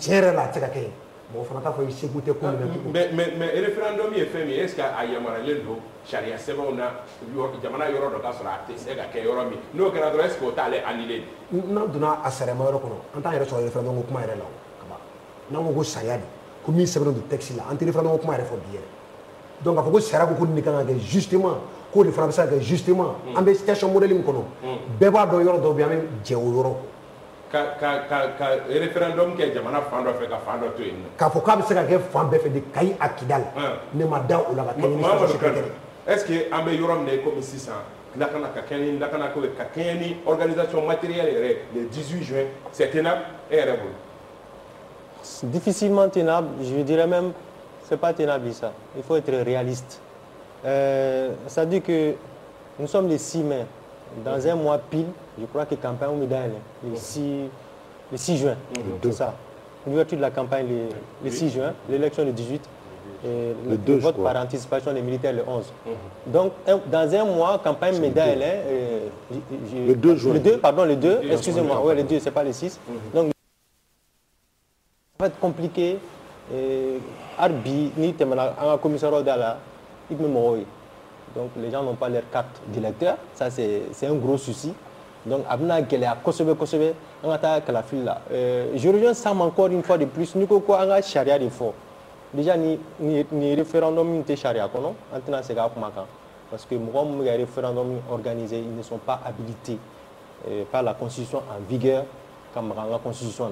tiens là c'est que bon fana ta fo sécurité mais référendum est fait mais est-ce qu'il y a yamaralen do charia sebona jamana yoro do ka sura te se ka ke yoro mi no kera do est-ce que ta ale annulé na duna asere ma yoro kono en tant que so référendum ko kuma yɛrɛ la kaba na ko charia di ko min sɛbɛn do texte la en référendum ko kuma yɛrɛ fɔ bi yɛrɛ donc a fɔ ko charia ko ni kan ka kɛ justement ko de fana bɛ se ka kɛ justement an bɛ situation modèle min kɔnɔ bɛɛ b'a dɔn yɔrɔ dɔ bɛ an bɛ jɛ o yɔrɔ ka référendum kɛ jamana fan dɔ fɛ ka fan dɔ to yen k'a fɔ k'a bɛ se ka kɛ fan bɛɛ fɛ de Kayi à Kidal ne ma da o la ka kɛ ni est-ce que an bɛ yɔrɔ min na comme sisan lakana ka kɛ ni lakana ko ka kɛ ni organisation matérielle yɛrɛ le 18 juin c'est tenable e yɛrɛ bolo difficilement tenable, je dirais même c'est pas tenable ça. Il faut être réaliste. Ça dit que nous sommes les 6 mai. Dans un mois pile, je crois que la campagne le 6 juin. C'est ça. L'ouverture de la campagne le 6 juin, l'élection le 18. Et le vote par anticipation des militaires le 11. Donc, dans un mois, campagne médaille, le 2 juin. Le 2, excusez-moi, ouais, le 2, c'est pas le 6. Donc, ça va être compliqué. Arbi, ni un commissariat d'Ala, donc les gens n'ont pas leur carte d'électeur. Ça, c'est un gros souci. Donc, Abna Gelea, Kosobe, on attaque la file là. Je reviens Sam encore une fois de plus. Nous avons un charia de fort. Déjà, ni référendum ni charia, non? Maintenant, c'est parce que les référendums organisés, ils ne sont pas habilités par la constitution en vigueur comme la constitution.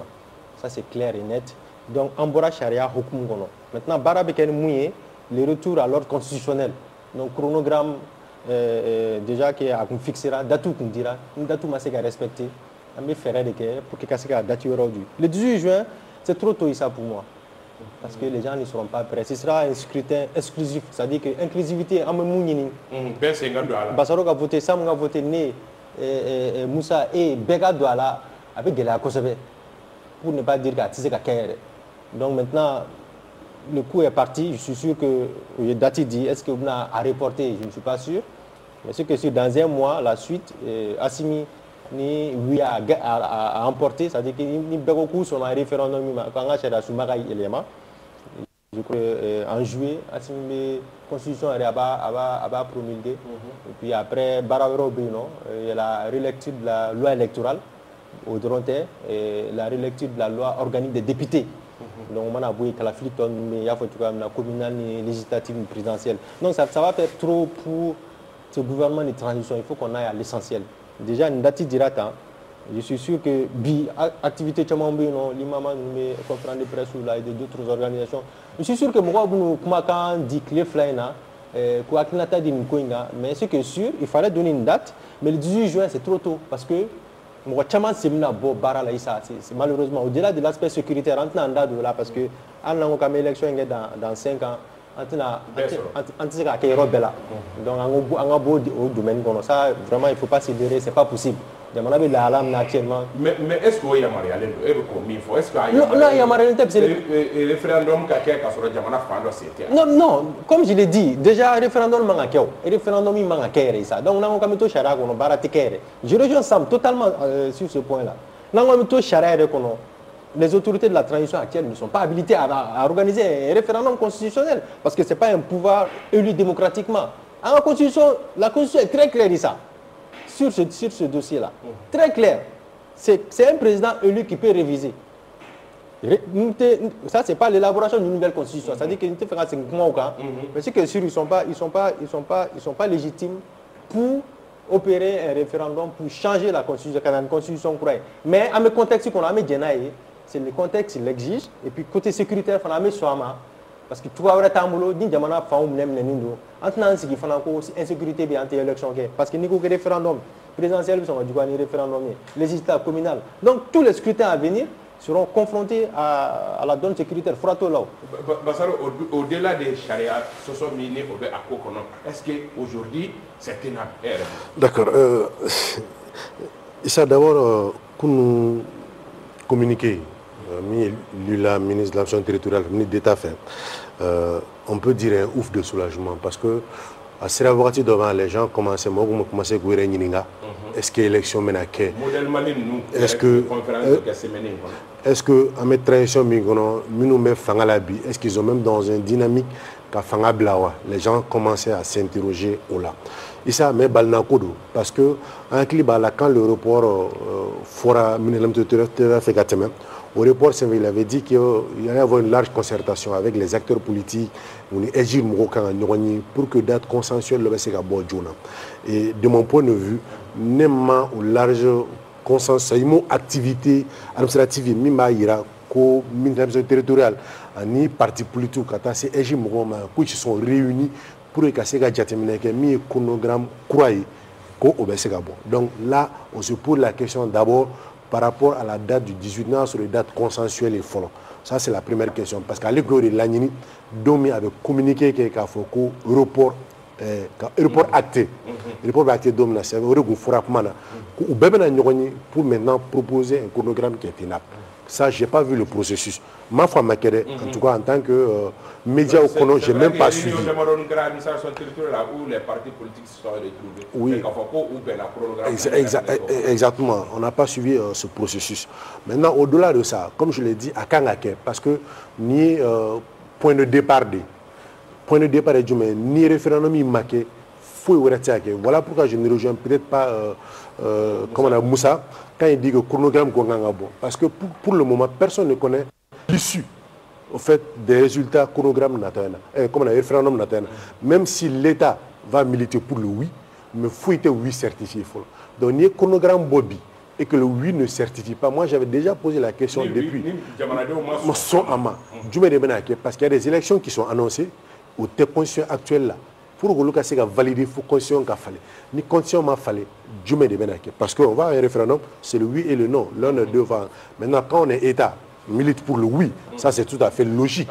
Ça, c'est clair et net. Donc, en Bora Charia, maintenant, Barabeken Mouye, le retour à l'ordre constitutionnel. Donc, chronogramme, déjà, qui a fixé, date qu'on dira, une date où on respecter, on va faire pour que ça date aujourd'hui. Le 18 juin, c'est trop tôt ça pour moi. Parce que les gens ne seront pas prêts. Ce sera un scrutin exclusif. C'est-à-dire que l'inclusivité, on va Basaro a voté, Sam a voté, Moussa et Bega Douala avec Gela Kosobe. Pour ne pas dire que c'est Kakere. Donc maintenant, le coup est parti. Je suis sûr que Dati dit, est-ce que vous avez à reporter? Je ne suis pas sûr. Mais ce que c'est dans un mois, la suite, Assimi ni oui à emporter, c'est-à-dire que ni beaucoup sur un référendum quand on a cherché à Soumaga élément. Je crois en juillet, Assimi constitution a promulgué. Et puis après Barawero Bino, il y a la relecture de la loi électorale au Drontais et la relecture de la loi organique des députés. Donc on a vu que la flûte mais il y a la communale, législative, présidentielle. Donc ça va faire trop pour ce gouvernement de transition. Il faut qu'on aille à l'essentiel. Déjà, Ndati Dirata, je suis sûr que l'activité Chamambi, l'imam, conférence de presse et d'autres organisations, je suis sûr que moi, je dit que les flyers, mais ce qui est sûr, il fallait donner une date, mais le 18 juin, c'est trop tôt parce que malheureusement, au-delà de l'aspect sécuritaire, parce que on élection dans 5 ans. Donc, on a beau domaine, ça, vraiment, il ne faut pas s'élever, ce n'est pas possible. Actuellement. Mais est-ce qu'il y a mariage? Le référendum non, non, comme je l'ai dit, déjà, le référendum ça. Donc, on a je rejoins Sam totalement sur ce point-là. Les autorités de la transition actuelle ne sont pas habilitées à organiser un référendum constitutionnel parce que ce n'est pas un pouvoir élu démocratiquement. La Constitution est très claire ça, sur ce dossier-là. Très clair. C'est un président élu qui peut réviser. Ça, ce n'est pas l'élaboration d'une nouvelle constitution. Ça dit qu'il faut faire 5 mois au cas. Mais c'est que sûr, ils ne sont pas légitimes pour opérer un référendum pour changer la constitution. Mais à mes contextes qu'on a mis c'est le contexte qui l'exige. Et puis côté sécuritaire, il faut mettre Soama. Parce que tout va être un boulot, ni jamana faou nem nenindo. Maintenant, ce qu'il faut encore insécurité bien anti-élection. Parce que ni qu'au référendum présidentiel, nous sommes du référendum législatif communal. Donc tous les scrutins à venir seront confrontés à la donne sécuritaire. Au-delà des charia, ce sont minés au Kokono. Est-ce qu'aujourd'hui, c'est tenable? D'accord. Issa, d'abord, pour nous communiquer, la ministre de l'action territoriale, ministre d'État fait, on peut dire un ouf de soulagement parce que à Séravati devant les gens commençaient à gouverner. Est-ce que l'élection mène à quai? Est-ce que est-ce que en mettre transition est-ce qu'ils ont même dans une dynamique qu'a fanga blawa les gens commençaient à s'interroger au là et ça mais balnakodo parce que en clip quand le report fora au report il avait dit qu'il y allait avoir une large concertation avec les acteurs politiques pour que date consensuelle le et de mon point de vue même au large consensus activité administrative mimba ko ministère territorial ni parti politique qui sont réunis pour que ces gars mi chronogramme croyez ko donc là on se pose la question d'abord par rapport à la date du 18 mars sur les dates consensuelles et follow. Ça c'est la première question parce qu'à l'époque de l'année Domi avait communiqué qu'il y a un report acté. Report acté Domi c'est un frappement pour maintenant proposer un chronogramme qui est tenable. Ça, je n'ai pas vu le processus. Ma foi, en tout cas, en tant que média au Kono, je n'ai même pas suivi. Où les partis politiques se sont retrouvés. Oui. Exactement. On n'a pas suivi ce processus. Maintenant, au-delà de ça, comme je l'ai dit, à Kangake, parce que ni point de départ ni référendum marqué, voilà pourquoi je ne rejoins peut-être pas comme on a Moussa quand il dit que chronogramme parce que pour le moment personne ne connaît l'issue au fait des résultats chronogramme comme on a référendum même si l'État va militer pour le oui mais il faut être oui certifié donc il y a chronogramme Bobby et que le oui ne certifie pas. Moi j'avais déjà posé la question depuis parce qu'il y a des élections qui sont annoncées aux conditions actuelles là. Pour que l'on valider, il faut condition qu'il fallait. Ni condition m'a fallu, parce qu'on va à un référendum, c'est le oui et le non. L'un des deux va. Maintenant, quand on est État, milite pour le oui, ça c'est tout à fait logique.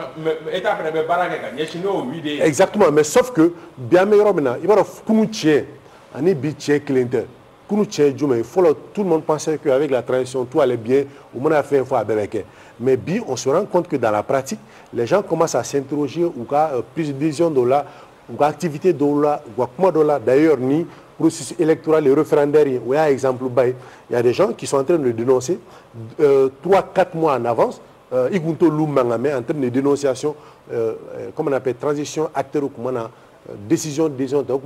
Exactement, mais sauf que, bien meilleur maintenant, il va y avoir tout le monde pensait qu'avec la transition, tout allait bien, au moins a fait une fois à Bébéké. Mais bien, on se rend compte que dans la pratique, les gens commencent à s'interroger ou à prise de décision de là. Activité d'ailleurs ni processus électoral et référendaire il y a des gens qui sont en train de dénoncer 3-4 mois en avance en train de dénonciation comme on appelle transition acteur décision donc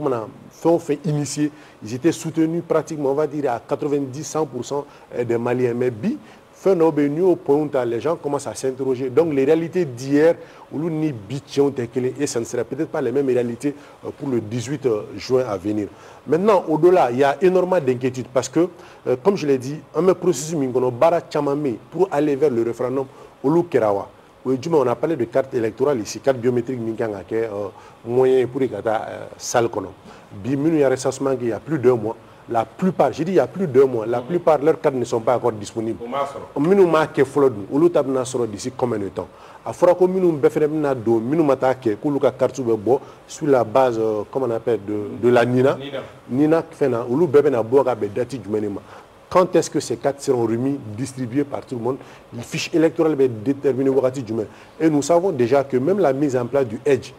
on fait initier ils étaient soutenus pratiquement on va dire à 90-100% des Maliens mais au point où les gens commencent à s'interroger. Donc les réalités d'hier, et ça ne serait peut-être pas les mêmes réalités pour le 18 juin à venir. Maintenant, au-delà, il y a énormément d'inquiétudes parce que, comme je l'ai dit, un processus pour aller vers le référendum au Lukerawa. On a parlé de carte électorale ici, carte biométrique, moyen pour les salle. Il y a récemment il y a plus d'1 mois. La plupart, j'ai dit il y a plus d'1 mois, la plupart leurs cartes ne sont pas encore disponibles. Nous marquons d'ici combien de temps? A fera que nous sur la base, comment on appelle, de la Nina. Nina quand est-ce que ces cartes seront remis, distribuées par tout le monde? Les fiches électorales vont déterminer et nous savons déjà que même la mise en place du Edge,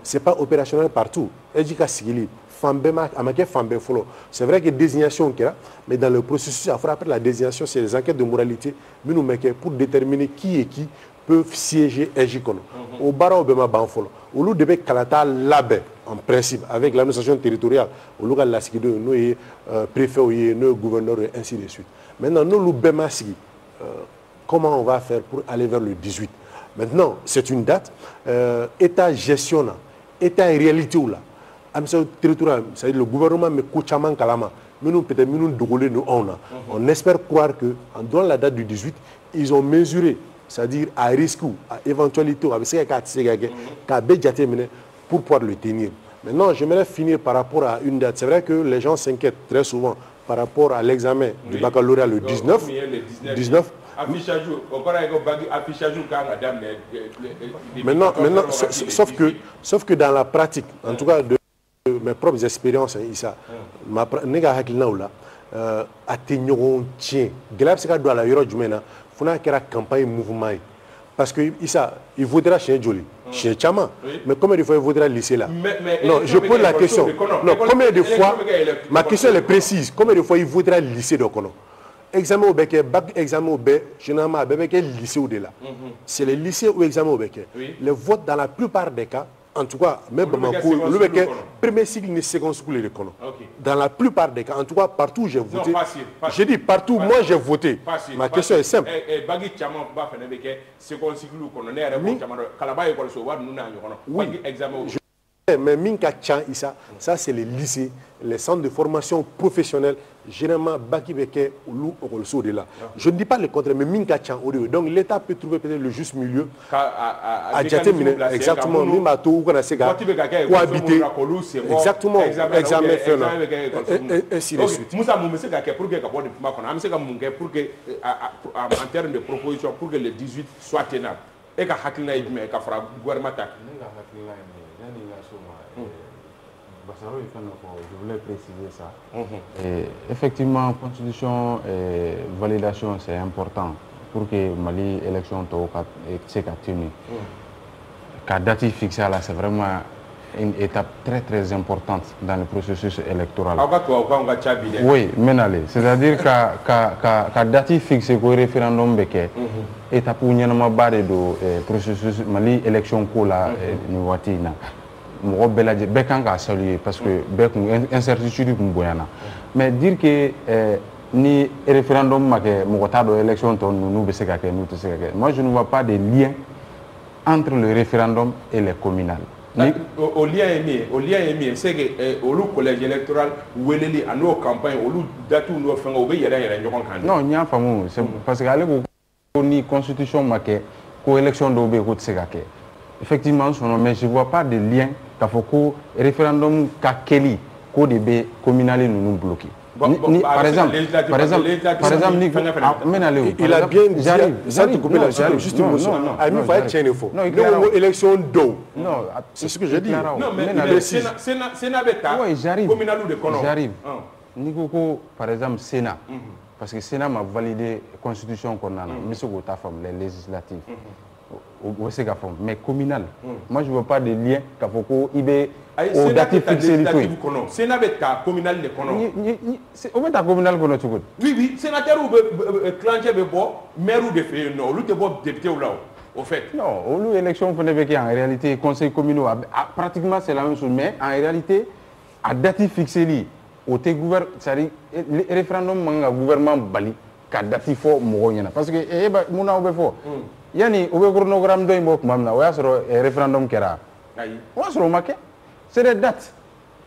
ce n'est pas opérationnel partout. Edge c'est vrai qu'il y a des désignations, mais dans le processus, après la désignation, c'est les enquêtes de moralité pour déterminer qui et qui peuvent siéger Ejikono. Au Bara Obema Banfolo, au lieu de Kalata Labé, en principe, avec l'administration territoriale, au lieu de la nous préfet, nous gouverneur et ainsi de suite. Maintenant, nous, comment on va faire pour aller vers le 18? Maintenant, c'est une date, État gestionnaire, État et réalité ou là. Territorial, c'est-à-dire le gouvernement mais Kouchaman Kalama, on espère croire que en donnant la date du 18, ils ont mesuré, c'est-à-dire à risque ou à éventualité, pour pouvoir le tenir. Maintenant, j'aimerais finir par rapport à une date. C'est vrai que les gens s'inquiètent très souvent par rapport à l'examen du baccalauréat le 19. Maintenant, sauf que dans la pratique, en tout cas de mes propres expériences, ma campagne mouvement parce que il voudra chez Joli, chez Chama, mais combien de fois il voudra lycée là? Non, je pose la question. Non, combien de fois, ma question est précise, combien de fois il voudra lycée de Kono? examen au béquet, bac examen au béquet, généralement, à béquet lycée ou de là. C'est les lycées ou examen au béquet. Les votes, dans la plupart des cas, en tout cas, même le béquet, premier cycle ni second cycle les reconnaît. Dans la plupart des cas, en tout cas, partout où j'ai voté. J'ai dit partout, moi j'ai voté. Ma question est simple. Oui. Mais Minka Tchan, ça c'est les lycées, les centres de formation professionnelle, généralement Baki Beke ou Olso de là. Je ne dis pas le contraire, mais Minka Tchan, donc l'État peut trouver peut-être le juste milieu à Djatemine, exactement, Mimato ou Kanasega, cohabiter, exactement, examen fait là, ainsi de suite. Moussa Moumese Gake pour que en termes de proposition, pour que le 18 soit tenable. Et qu'à Hakina Ibme, qu'à Fra Gouvernement. Je voulais préciser ça. Et effectivement, constitution et validation, c'est important pour que Mali élection soit tenue. La date fixée là, c'est vraiment une étape très très importante dans le processus électoral. Oui, mais c'est-à-dire que la date fixée pour le référendum, étape où il y a un processus Mali élection là, saluer parce que incertitude mais dire que ni référendum élection moi je ne vois pas de lien entre le référendum et les communales. Au lien est c'est que au collège électoral où il y a nos campagnes au date où nous faisons non il y a c'est parce que la constitution marquée co-élection d'obé effectivement mais je ne vois pas de lien qu'il faut que le référendum Kakeli ko de be communal nous bloquer. Par exemple, il a bien dit, sans te couper la juste une motion. Il faut être chien faux. Élection d'eau. Non, c'est ce que je dis. Non, mais Sénat bêta. Oui, j'arrive. J'arrive. Nikoko, par exemple, Sénat. Parce que Sénat m'a validé la constitution qu'on a, les législatives. Mais communal. Moi, je ne veux pas de lien. Il y a datif fixé. Sénat communal de communal. Oui, sénateur ou clanché de bois, maire ou de fait, non, ou de député ou là. Au fait. Non, l'élection en réalité, conseil communal, pratiquement c'est la même chose, mais en réalité, à datif fixé, au le référendum, le gouvernement Bali, qui a datif fort, parce que, yani au chronogramme de mbok mamna wa soro référendum kera wa soro make c'est des dates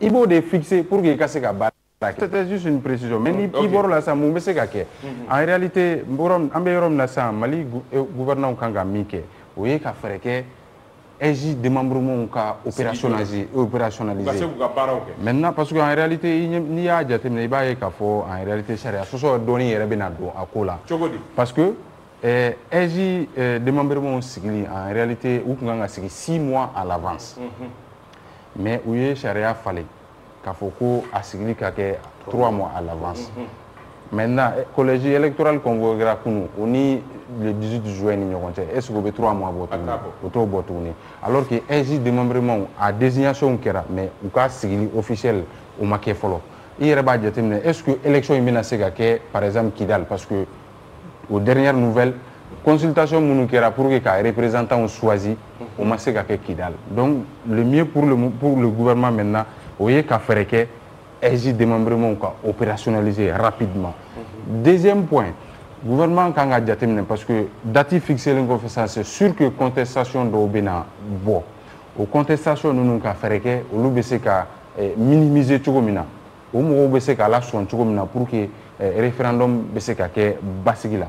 il faut les fixer pour que casse ka ba c'était juste une précision mais ni ibor la sa mu mese ka ke en réalité borom ambe yorom na sa Mali gouvernement kanga mike oui ka freke eji démembrement ka opérationnaliser maintenant parce que en réalité ni ya jatemne ba ye ka fo en réalité charia so doni yere bena do akola parce que EJ démembrement sigli en réalité ou qu'on a 6 mois à l'avance. Mais où est charia fallait qu'à Foko a sigli 3 mois à l'avance. Maintenant, le collège électoral convoquera on est le 18 juin, est-ce que 3 mois alors que EJ démembrement a désignation qui mais ou cas sigli officiel au maquet follow. Il y a est-ce que l'élection est menacée par exemple Kidal parce que aux dernières nouvelles, consultation Mounukera pour que les représentants choisi au Massega Kidal. Donc, le mieux pour le gouvernement maintenant, c'est qu'à faire que les démembrements opérationnalisés rapidement. Deuxième point, le gouvernement quand a déterminé parce que date fixée c'est sûr que contestation d'Obena bon. Aux contestations nous avons fait que nous minimiser tout comme au moins la son tout comme pour que référendum basicila.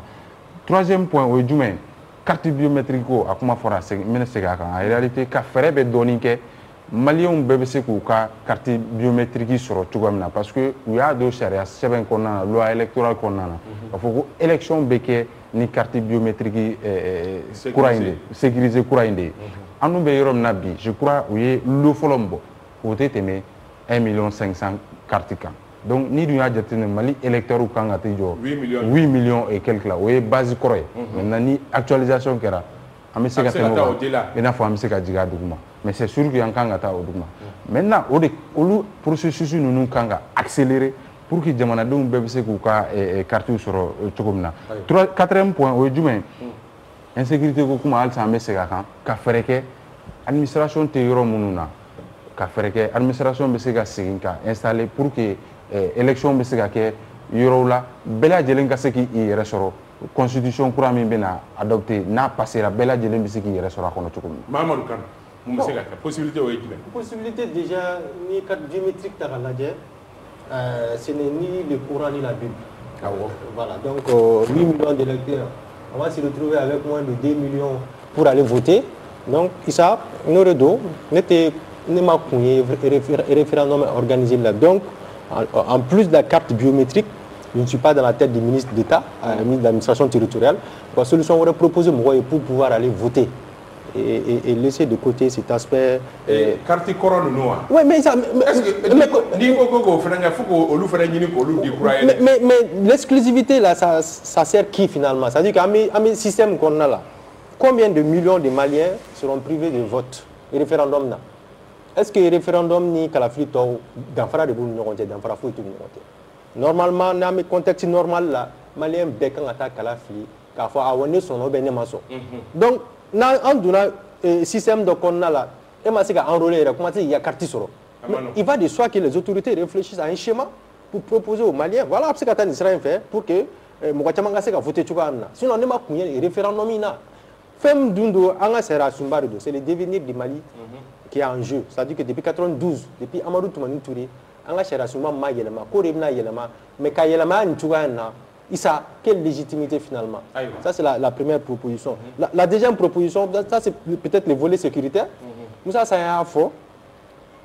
Troisième point au juin carte biométrique à comment fera en réalité ka fere be doni ke Maliens BBC ko ka carte biométrique sur tout comme parce que il y a deux charia seben konna loi électorale konna il faut que élection beke ni carte biométrique sécurisé kurainde anu be yorom nabi je crois oui le folombo au tétémé 1,5 million cartes. Donc, ni du Mali électeur ou quand 8 millions et quelques là, oui, base corée. Maintenant, ni actualisation qui mais c'est sûr qu'il y a un Kangata au Dougma. Maintenant, le processus nous accéléré pour que jamanadenw bɛɛ bɛ se k'u ka carte sɔrɔ cogo min na. 4e point o ye jumɛn ye insécurité ko kuma halisa an bɛ segin a kan ka fɛɛrɛ kɛ administration tɛ yɔrɔ minnu na ka fɛɛrɛ kɛ administration bɛ se ka segin ka installer pour que élection bɛ se ka kɛ yɔrɔw la bɛɛ lajɛlen ka se k'i yɛrɛ sɔrɔ constitution kura min bɛ na adopté n'a passera bɛɛ lajɛlen bɛ se k'i yɛrɛ sɔrɔ a kɔnɔ cogo min na. Mahamadou Kane mun bɛ se ka kɛ possibilité o ye jumɛn. Possibilité déjà ni carte biométrique ta ka lajɛ ce n'est ni le Coran ni la Bible. Ah bon? Voilà donc 8 millions d'électeurs on va se retrouver avec moins de 2 millions pour aller voter. Donc, Issa, Noredo, ne m'a connu référendum organisé là. Donc, en plus de la carte biométrique, je ne suis pas dans la tête du ministre d'État, ministre de l'administration territoriale. La solution aurait proposé pour pouvoir aller voter et laisser de côté cet aspect. Carte couronne noire. Oui, mais ça. Mais l'exclusivité là, ça sert qui finalement? C'est-à-dire qu'à mes systèmes qu'on a là, combien de millions de Maliens seront privés de vote et référendum là? Est-ce que le référendum ni Kalaflito, d'enfara de boule n'auront d'enfara fou tout n'auront? Normalement, dans le contexte normal là, Maliens bécan attaque Kalafli, car faut avoir son nom ben maçon. Donc, en donnant système de qu'on a là, et ma c'est enrôler, comment il y a carte sur. Il va de soi que les autorités réfléchissent à un schéma pour proposer aux Maliens. Voilà ce qu'attend Israël fait pour que Mouachamanga se voter Tchouana. Sinon, on n'est pas un référendum. Femme Dundo, c'est le devenir du Mali qui est en jeu. C'est-à-dire que depuis 92, depuis Amadou Toumani Touré, on a cherché à ma yelema, Koremna yelema, mais quand yelema n'touana, Issa, quelle légitimité finalement? Ça c'est la première proposition. La deuxième proposition, ça c'est peut-être le volet sécuritaire. Moussa ça fort.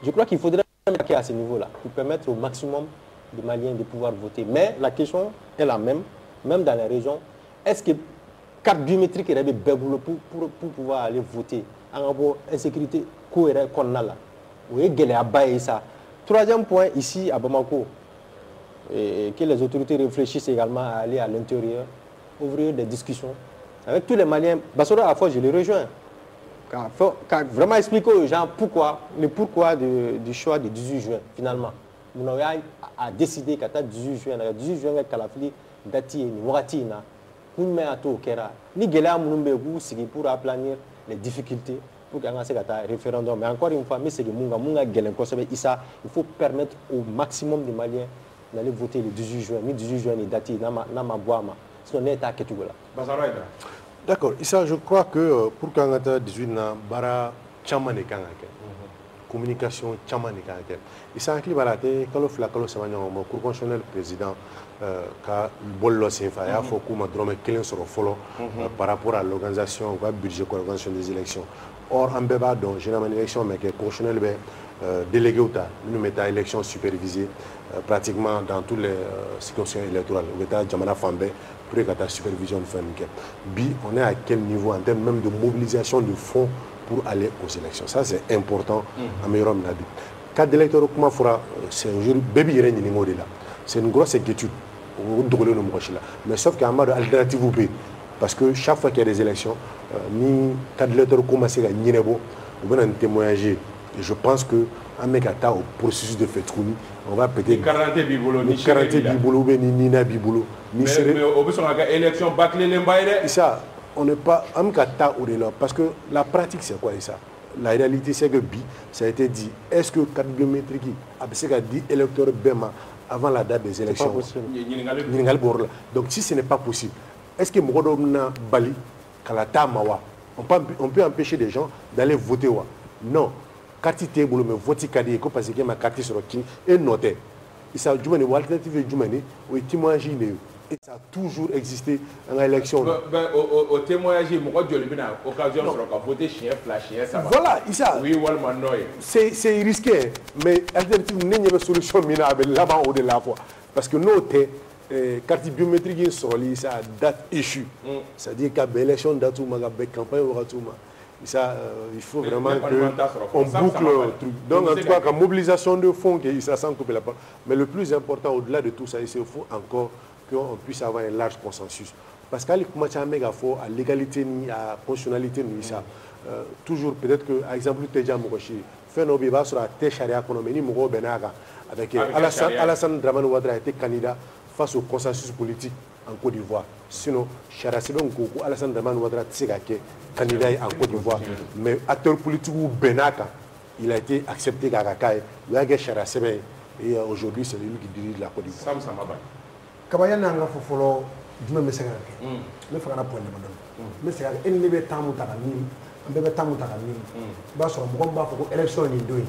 Je crois qu'il faudrait marquer à ce niveau-là pour permettre au maximum de Maliens de pouvoir voter. Mais la question est la même dans les régions. Est-ce que carte biométrique est pour pouvoir aller voter en avoir insécurité qu'on a là? Oui, ça. Troisième point, ici à Bamako, que les autorités réfléchissent également à aller à l'intérieur, ouvrir des discussions avec tous les Maliens. Bassora, à la fois, je les rejoins. Car vraiment expliquer aux gens le pourquoi du choix du 18 juin, finalement. On a décidé qu'à 18 juin, Kalafli, Dati, Niwati, pour aplanir les difficultés pour qu'il y ait un référendum. Mais encore une fois, il faut permettre au maximum de Maliens d'aller voter le 18 juin. Le 18 juin, il date sinon, on est à Ketougola. D'accord. Issa, je crois que pour qu'on ait 18 ans, bara chaman est communication chaman est Issa, qui va rater quand le flacon se magne en cour constitutionnel président ka bollo sinfa ya faut qu'on drome kelen sur le follow par rapport à l'organisation au budget de l'organisation des élections. Or en béba donc généralement élection mais que constitutionnel délégué ou ta nous mettons élection supervisée pratiquement dans tous les circonscriptions électorales où état jamana fambe pour que ta supervision de faire bi on est à quel niveau en termes même de mobilisation de fonds pour aller aux élections. Ça c'est important à meilleur nabi. Cas d'électeur comment fera c'est un jour baby yere ni ngodi là. C'est une grosse inquiétude. Mais sauf qu'il y a une alternative parce que chaque fois qu'il y a des élections, ni cas d'électeurs commencent à gagner, on va témoigner. Et je pense que un mec à au processus de fait on va peut-être. Ça, on n'est pas un kata ou là parce que la pratique c'est quoi ça? La réalité c'est que ça a été dit. Est-ce que carte biométrique a dit électeur Bema avant la date des élections? Donc si ce n'est pas possible, est-ce que Mogodona Bali, Kalata Mawa, on peut empêcher des gens d'aller voter? Non. Carte table, mais voter Kadi, parce que ma carte sur qui est notée. Et ça, du moins, l'alternative du Mani, ou t'imagines. Et ça a toujours existé en élection. Au témoignage, occasion de voter chien, flash, chien, ça va. Voilà, ça. Oui, c'est risqué, mais l'alternative n'est pas une solution là-bas au-delà. Parce que nos cartes biométriques sont liées à date échue. C'est-à-dire qu'à l'élection date ou à campagne ça, il faut vraiment qu'on boucle le truc. Donc, en tout cas, la mobilisation de fonds, ça sans couper la parole. Mais le plus important, au-delà de tout ça, il faut encore qu'on puisse avoir un large consensus. Parce qu'à à l'égalité, à la constitutionnalité, toujours peut-être que, par exemple, Teja Mokoshi, fait nos débats sur la charia économique, avec Alassane Alassane Dramane Ouattara a été candidat face au consensus politique en Côte d'Ivoire. Sinon, Charasibon Koko, Alassane Dramane Ouattara s'est candidat en Côte d'Ivoire. Mais acteur politique ou Benaka, il a été accepté à Kakaï. Il a Charasibon et aujourd'hui c'est lui qui dirige la Côte d'Ivoire. Sam Samaba. Kabaya nanga fofolo duma mesega ke. Ne fagana point de madame. Mesega en ne be tamu taka nim. Ambe be tamu taka nim. Ba so mo ba foko élection ni doyi.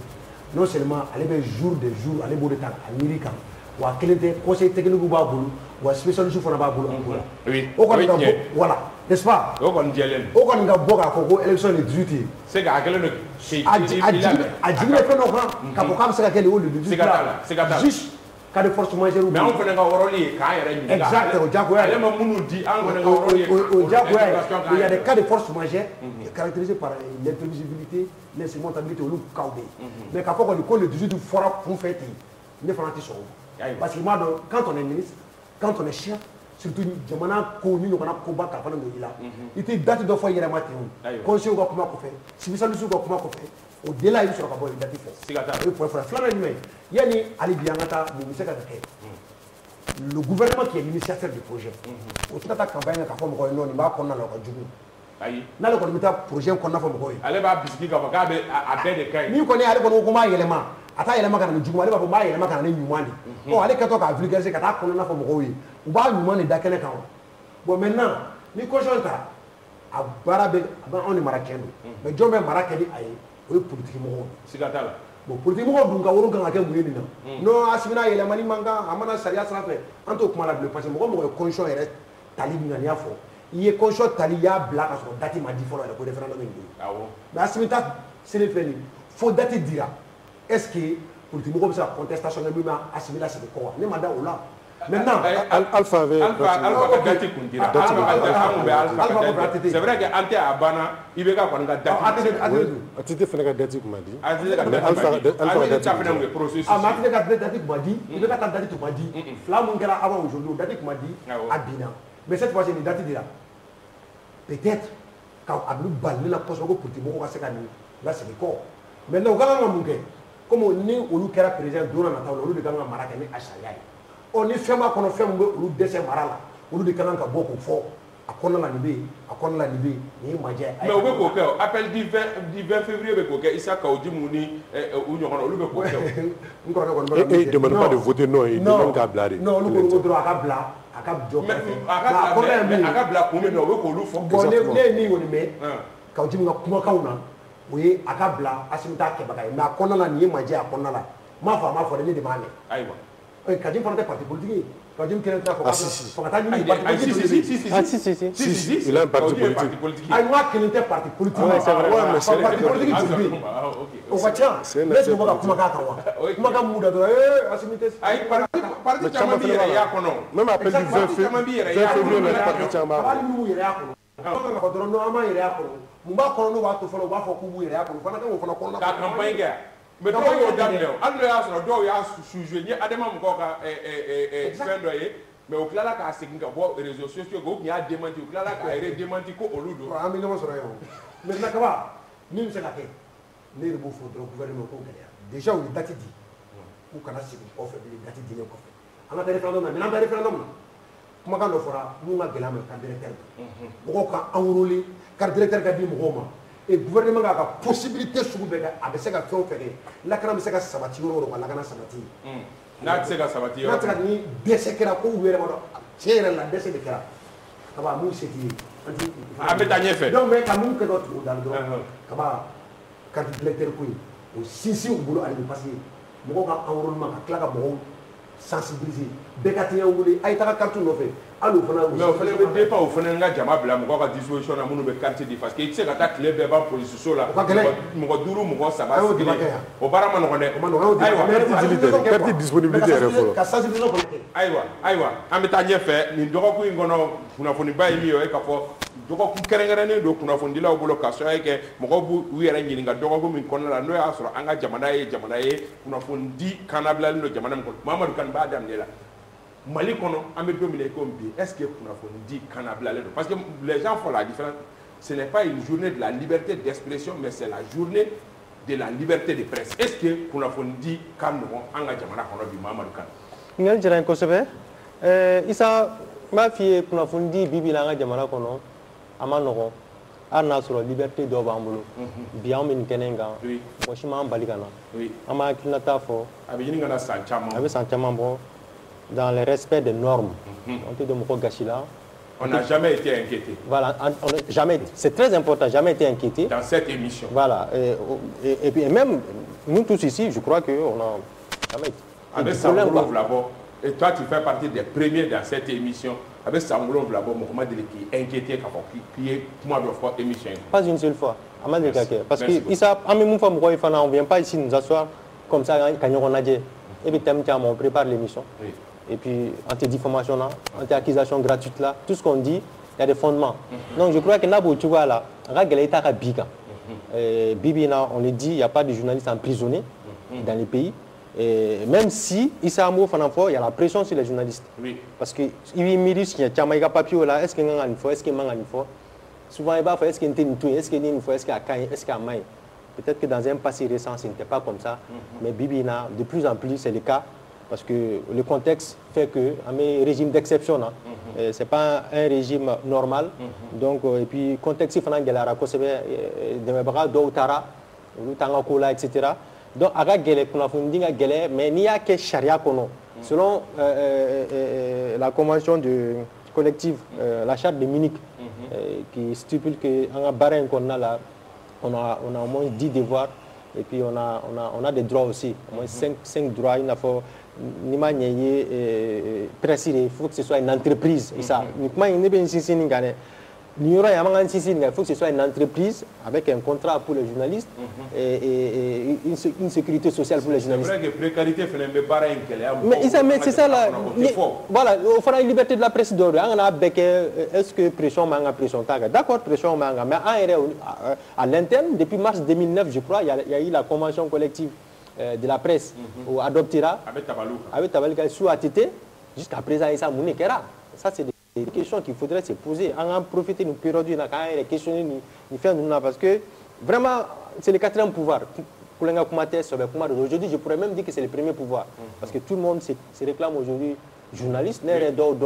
Non seulement aller be jour de jour aller bo de ta America. Wa kelente conseil technique ba bulu, wa spécialiste fona ba bulu Angola. Oui. O kan ga voilà, n'est-ce pas? O kan jelen. O kan ga boka foko élection ni 18. C'est ga kelen no. A jigné fe no kan ka ko kam se ka kele o le 18. C'est gata. Juste ka de force majeure. Mais on fait nga woroli ka yere ni. Exactement, Jaguar. Ale ma munu di an nga woroli. Au Jaguar, il y a des cas de force majeure caractérisés par l'imprévisibilité, l'insurmontabilité au loup caudé. Mais quand on le 18 fera pour faire ne fera pas ça. Parce que quand on est ministre, quand on est chef, surtout jamana ko ni no kana ko ba ka fana do ila. Ite date do fo yere mate on. Conseil ko kuma ko fait. Spécialiste ko kuma ko fait. Au delà il sera ka bo date fait. Sigata. Et pour faire flana ni mais yani ali biangata mu miseka ka fait. Le gouvernement qui est l'initiateur du projet. Au tout ta campagne ka fo mo ko no ni ba ko na la ko jugu. Ayi. Na le ko mi ta projet ko na fo mo ko yi. Ale ba bisiki ka ka be a be de kai. Ni ko ni ale ko ko ma yelema. Ata yelema kana jugu ale ba ko ma yelema kana ni nyumani. Oh ale ka to ka vulgariser ka ta ko na fo mo ko yi. U ba nyumani da kene kan. Bon maintenant ni ko jonta a barabe ba on ni marakendo. Mais jombe marakedi ayi o politique mo. Sigata la. Bon politique mo dun ka woro kan ka ke muni ni na. Non asimina yelema ni manga amana sariya sanfɛ an to kuma la bleu parce que mo ko condition yɛrɛ tali ngani ya fɔ. I ye condition tali y'a bila ka sɔrɔ date ma di fɔlɔ yɛrɛ ko référendum in don. Awɔ. Mais asimita sele fɛ nin fo date dira. Est-ce que politique mɔgɔw bɛ se ka contestation kɛ min bɛ asimila sigi kɔ wa? Ne ma da o la. Maintenant Alpha avait Alpha date kun dira. C'est vrai que ante a bana i bɛ ka kɔni ka date. Atite fana ka date kuma di. Alpha Alpha date fana ye processus. a ma tɛ ka date kuma di i bɛ ka taa date kuma di fila mun kɛra avant aujourd'hui o date kuma di a binna mais cette fois-ci nin date dira peut-être ka a bɛ bali ne la kosɛbɛ ko politique mɔgɔw ka se ka nin lasegin kɔ maintenant u ka kan ka mun kɛ comme ni olu kɛra président don na nataw la olu de kan ka mara kɛ ni a sariya ye ɔ ni fɛn b'a kɔnɔ fɛn min bɛ olu dɛsɛ mara la olu de kan ka bɔ k'o fɔ a kɔnɔna la nin bɛ yen a kɔnɔna la nin bɛ yen nin ye majɛ ye. Mais o bɛ k'o kɛ o appel du 20 février bɛ k'o kɛ Issa Kaoudimu ni u ɲɔgɔn olu bɛ k'o kɛ o. N kɔrɔkɛ kɔni bɛ ka Et il ne demande pas de voter non, il demande qu'à blârer. non olu ko dɔrɔn a ka bila a ka jɔ Mais kɛrɛfɛ a ka bila kun min na o bɛ k'olu fɔ. bon ne ye min kɔni mɛn Kaoudimu ka kumakanw na o ye a ka bila Assimita kɛbaga ye mais a kɔnɔna la nin ye majɛ a kɔnɔna la n m'a fɔ a m'a fɔ dɛ ne de b'a mɛn. Ayiwa. Kadim fana tɛ parti politique ye Kadim kelen tɛ fɔ fɔ ka taa ɲini Si. Il a un parti politique. ayi n k'a kelen tɛ parti politique ye parti politique joli bɛ yen o ka ca ne tun bɛ ka kumakan kan wa kumakan mun da dɔrɔn Assimita. Ayi parti caman b'i yɛrɛ y'a kɔnɔ. Même appel du 20 février, parti caman. hali n'u yɛrɛ y'a kɔnɔ. an ka dɔrɔn non an b'a yɛrɛ y'a kɔnɔ mun b'a kɔnɔ n'u b'a to fɔlɔ u b'a fɔ k'u b'u yɛrɛ y'a kɔnɔ fana kan k'o fana kɔnɔna. K'a campagne kɛ. Mais dɔw y'o daminɛ o hali n'o y'a sɔrɔ dɔw y'a sujoué n ye Adama mɔgɔw ka fɛn dɔ ye mais o tilala k'a segin ka bɔ réseaux sociaux kan o tun y'a démenti o tilala k'a yɛrɛ démenti ko olu don. an bɛ ɲɔgɔn sɔrɔ yan o maintenant kaba min bɛ se ka kɛ ne yɛrɛ b'o fɔ dɔrɔn gouvernement ko gɛlɛya déjà u ye date di k'u kana segin kɔfɛ bilen date dilen kɔfɛ an ka taa référendum na maintenant an bɛ référendum na kumakan dɔ fɔra mun ka gɛlɛn an ma carte d'électeur mɔgɔw ka enrôler carte d'électeur ka di mɔgɔw ma et gouvernement k'a ka possibilité sugu bɛɛ kɛ a bɛ se ka fɛn o fɛn kɛ lakana bɛ se ka sabati yɔrɔ o yɔrɔ ka lakana sabati. N'a tɛ se ka sabati yɔrɔ. n'a tɛ ka ni dɛsɛ kɛra ko u yɛrɛ ma dɔn tiɲɛ yɛrɛ la dɛsɛ de kɛra kaba mun se t'i ye. An bɛ taa ɲɛfɛ. donc mais ka mun kɛ dɔ tugu dali dɔrɔn kaba carte d'électeur ko in o sinsin u bolo hali bi parce que mɔgɔw ka enrôlement ka tila ka mɔgɔw sensibiliser bɛɛ ka tɛɲɛ wele a ye taga carte nɔfɛ hali o fana. mais o fana bɛ dépend o fana ka jama bila mɔgɔw ka disposition na minnu bɛ carte di parce que i tɛ se ka taa tile bɛɛ ban police so la mɔgɔ 5 mɔgɔ 7 sigilen o baara ma nɔgɔn dɛ. ayiwa carte disponibilité yɛrɛ fɔlɔ. ka sensibilisation fana kɛ. ayiwa an bɛ taa ɲɛfɛ nin dɔgɔkun in kɔnɔ kunnafoniba ye min ye o ye k'a fɔ dɔgɔkun kɛrɛnkɛrɛnnen don kunnafonidilaw bolo ka sababu kɛ mɔgɔw b'u yɛrɛ ɲininka dɔgɔkun min kɔnɔna la n'o y'a sɔrɔ an ka jamana ye kunnafoni kannabilalen don jamana min kɔnɔ Mamadu Kane b'a daminɛ la Mali kɔnɔ an bɛ don min na i ko bi est-ce que kunnafoni di kannabilalen don parce que les gens font la différence ce n'est pas une journée de la liberté d'expression mais c'est la journée de la liberté de presse. Est-ce que Kunafondi Kanogon Anga Jamana Konobi Mamadou Kan? Ngel jira ko sebe isa ma fi Kunafondi bibi la anga jamana kono ama nogo ana soro liberté do bambulo bi am min kenenga mo shima balikana ama kinata fo abi yini ngana sanchama avec sentiment bon dans le respect des normes on te de moko gachila. On n'a jamais été inquiété. Voilà, jamais. C'est très important, jamais été inquiété. Dans cette émission. Voilà. Et puis même, nous tous ici, je crois qu'on n'a jamais été. Avec Sangoulov Labo, et toi tu fais partie des premiers dans cette émission. Avec Sangoulov Labo, Mohamed Dele qui est inquiété, qui est moi de fois émission. Pas une seule fois. Parce que on ne vient pas ici nous asseoir comme ça quand on a dit. Et puis on prépare l'émission. Oui. Et puis, anti-diffamation, anti-accusation gratuite, là, tout ce qu'on dit, il y a des fondements. Donc, je crois que Nabo, tu vois, là, Bibi, on le dit, il n'y a pas de journalistes emprisonnés dans les pays. Et même si, il y a la pression sur les journalistes. Oui. Parce que, il y a un papier là, est-ce qu'il y a une fois, est-ce qu'il y a une fois. Souvent, il y a est-ce qu'il y a une fois, est-ce qu'il y a une fois, est-ce qu'il y a un maille. Peut-être que dans un passé récent, ce n'était pas comme ça. Mais Bibi, de plus en plus, c'est le cas. Parce que le contexte fait que un régime d'exception, ce n'est pas un régime normal. Donc, et puis, le contexte, il faut que la rakosebe de bras d'Otara, etc. Donc, mais il n'y a que charia kono. Selon la convention collective, la charte de Munich, qui stipule qu'en barème qu'on a là, on a au moins 10 devoirs. Et puis on a des droits aussi, au moins 5 droits. Il faut il faut que ce soit une entreprise. Il faut que ce soit une entreprise avec un contrat pour les journalistes et une sécurité sociale pour les journalistes. C'est vrai que précarité fait mais c'est ça là. Voilà, il faut la liberté de la presse d'or. Est-ce que pression manga pression d'accord, pression manga, mais à l'interne, depuis mars 2009, je crois, il y a eu la convention collective de la presse au Adoptira avec Tabalouka sous ATT. Jusqu'à présent, il y a ça, c'est des questions qu'il faudrait se poser. On a profité de période de questionner, parce que vraiment, c'est le quatrième pouvoir. Aujourd'hui, je pourrais même dire que c'est le premier pouvoir. Parce que tout le monde se réclame aujourd'hui journaliste.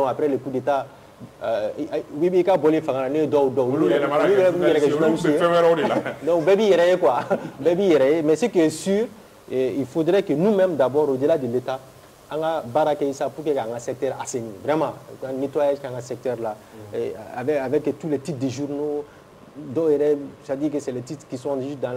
Après le coup d'État, donc, mais ce qui est sûr, il faudrait que nous-mêmes, d'abord, au-delà de l'État, on a baraqué ça pour qu'il y ait un secteur assaini. Vraiment, un nettoyage dans un secteur là, avec tous les titres des journaux, c'est-à-dire que c'est les titres qui sont juste dans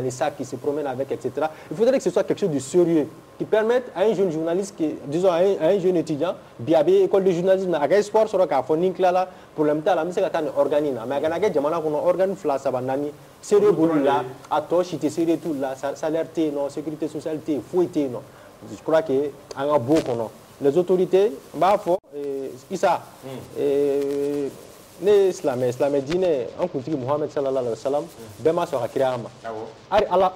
les sacs, qui se promènent avec, etc. Il faudrait que ce soit quelque chose de sérieux, qui permette à un jeune journaliste, disons à un jeune étudiant, biabé, école de journalisme, à espoir sur la phonique là, pour le temps, la musique est organisée. Mais à la jamana qu'on organise flas sabanani, sérieux là, à toche, il sérieux tout là, salaire non, sécurité sociale fouille non. Je crois que en a beaucoup non. Les autorités, bah faut, ça, les islamés dîner, on continue Mohammed sallallahu alayhi wa sallam, bema sur la kriyama. Allah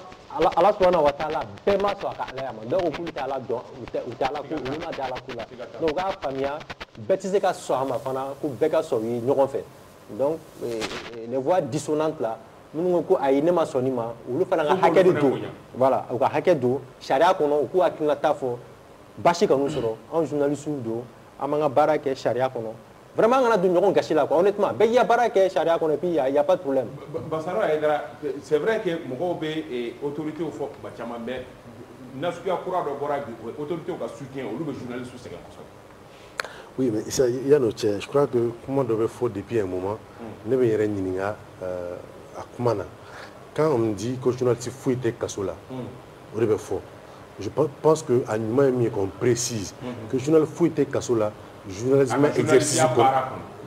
subhanahu wa ta'ala bema sur la kriyama. Donc on peut t'ala don, ou t'ala ko, ou ma t'ala ko là. Donc on a famille, bêtise ka sohama fana, ko beka soyi, nous fait. Donc les voix dissonantes là. Nous avons aïné ma sonima, ou le faire un hacker de tout. Voilà, ou un hacker d'eau, charia qu'on a, ou à qui n'a pas fait, bâcher comme nous serons, un journaliste ou deux, à manga barake charia qu'on a. Vraiment, on a de nous gâcher là, honnêtement. Mais il y a barake charia qu'on a, puis il n'y a pas de problème. Bassaro, c'est vrai que Mogobe est autorité au fond, mais n'a ce qu'il y a courant de Bora, autorité au soutien, ou le journaliste sous 50%. Oui, mais il y a notre. Je crois que comment devait faire depuis un moment, ne veut rien à Kumana. Quand on me dit que le journaliste fouille Kassola, on est faux. Je pense qu'à nous même qu'on précise que le journaliste fouille Kassola, le journalisme exercice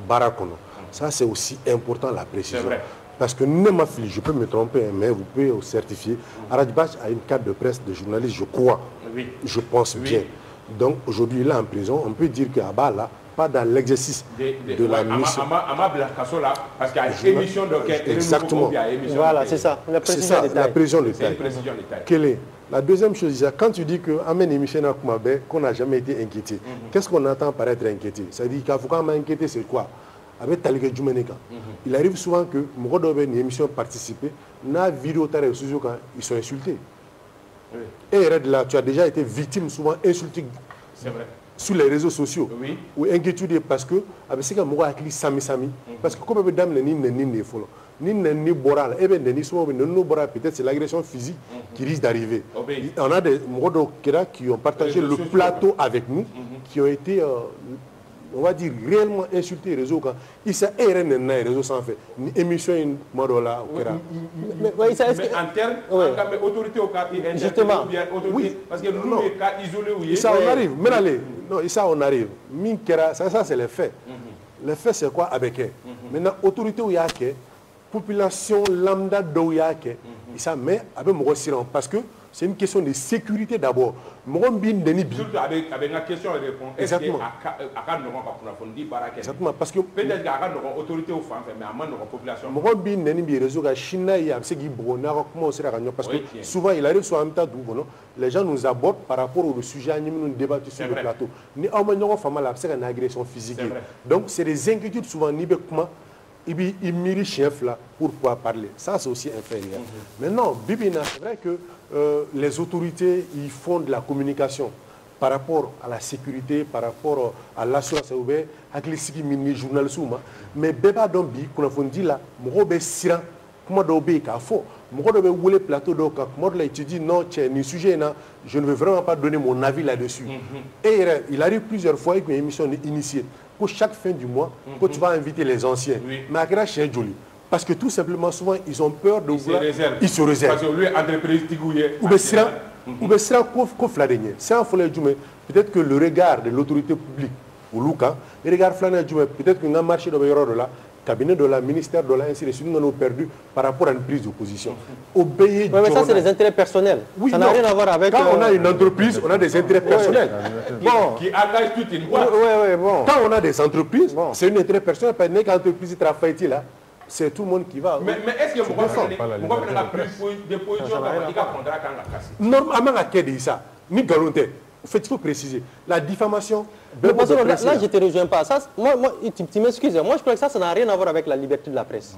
Barakono. Ça, c'est aussi important la précision. Parce que je peux me tromper, mais vous pouvez vous certifier. Aradjbach a une carte de presse de journaliste, je crois. Oui. Je pense bien. Donc aujourd'hui, là en prison, on peut dire qu'à bas là, pas dans l'exercice de la mission. Parce qu'il y a une émission de exactement. Voilà, c'est ça. C'est ça, la précision de taille. Quelle est la deuxième chose? Quand tu dis qu'Amen émission qu'on n'a jamais été inquiété, qu'est-ce qu'on entend par être inquiété? Ça veut dire qu'il faut quand même inquiéter, c'est quoi? avec Talike Djoumeneka. Il arrive souvent que moi dans une émission participer, na vidéo taré sur quand ils sont insultés. Oui. Et là, tu as déjà été victime souvent insulté sur les réseaux sociaux. Oui. Ou inquiétude parce que avec ce que moi acquis sami parce que comme dame ni follow ni boral et ben ni souvent no boral peut-être c'est l'agression physique qui risque d'arriver. On a des modos qui ont partagé le plateau avec nous qui ont été on va dire réellement insulté les réseaux quand il s'est RN les réseaux sans fait une émission une modola mais en termes autorité au cas justement oui parce que nous les cas isolés oui ça on arrive mais allez non ça on arrive ça c'est les faits les faits c'est quoi avec maintenant autorité où il y a que population lambda d'où il y a que ça mais avec mon silence parce que c'est une question de sécurité d'abord. Surtout avec la question de réponse. Exactement. Exactement. Parce que peut-être qu'il y a une autorité au fond, mais à la population. Parce que souvent, il arrive sur un tas d'où les gens nous abordent par rapport au sujet que nous débattons sur le plateau. Ni c'est une agression physique. Donc, c'est des inquiétudes souvent. Il mérite chef là pour pouvoir parler. Ça, c'est aussi inférieur. Maintenant, Bibina, c'est vrai que les autorités, ils font de la communication par rapport à la sécurité, par rapport à l'assurance ouverte, avec les journalistes. Mais Beba Dombi, qu'on a dit là, Morobe Sira, comment d'obéir qu'à faux. Morobe Woule Plateau d'Oka, comment de étudier, non, ni sujet, je ne veux vraiment pas donner mon avis là-dessus. Et il arrive plusieurs fois avec une émission initiée. Pour chaque fin du mois, que tu vas inviter les anciens. Mais à chez Jolie. Parce que tout simplement, souvent, ils ont peur de vouloir... Ils se réservent. Parce que lui, entreprise, ou bien sera Fladenier. C'est un folie du peut-être que le regard de l'autorité publique, ou Luca, le regard Fladenier du peut-être qu'on a marché dans le cabinet de la ministère de la ainsi de suite, nous avons perdu par rapport à une prise de position. Obéir. Mais ça, c'est des intérêts personnels. Oui, ça n'a rien à voir avec. Quand on a une entreprise, on a des intérêts personnels. Qui engagent toute une boîte. Bon. Quand on a des entreprises, c'est un intérêt personnel. Parce que l'entreprise travaille là, c'est tout le monde qui va. Mais est-ce que vous avez pris des positions dans le contrat quand la casse? Normalement, à qui dit ça? Ni volontaire. En fait, il faut préciser. La diffamation... Là, je ne te rejoins pas. Ça, moi, tu m'excuses. Moi, je crois que ça n'a rien à voir avec la liberté de la presse.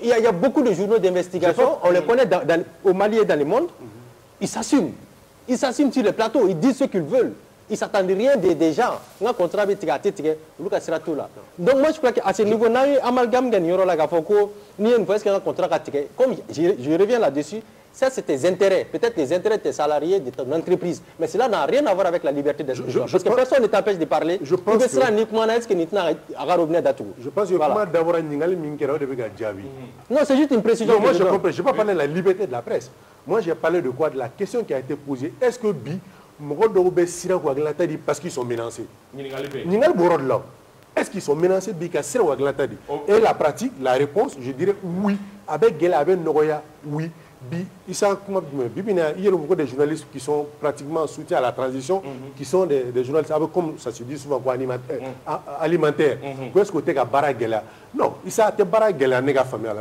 Il y a beaucoup de journaux d'investigation. On les connaît au Mali et dans le monde. Ils s'assument. Ils s'assument sur les plateaux. Ils disent ce qu'ils veulent. Ils ne s'attendent rien des gens. Donc, moi, je crois qu'à ce niveau, comme je reviens là-dessus, ça, c'est tes intérêts. Peut-être les intérêts de tes salariés, de ton entreprise. Mais cela n'a rien à voir avec la liberté d'expression. Parce que personne ne t'empêche de parler. Je pense que... Non, c'est juste une précision. Non, moi, je comprends. Je n'ai pas parlé de la liberté de la presse. Moi, j'ai parlé de quoi? De la question qui a été posée. Est-ce que parce qu'ils sont menacés? Est-ce qu'ils sont menacés? Et la pratique, la réponse, je dirais oui. Avec Gela, avec Nogoya, oui. Il y a beaucoup de journalistes qui sont pratiquement soutiens à la transition, qui sont des journalistes, comme ça se dit souvent, alimentaires. Est-ce que tu as Baragela? Non, il y a des Baragela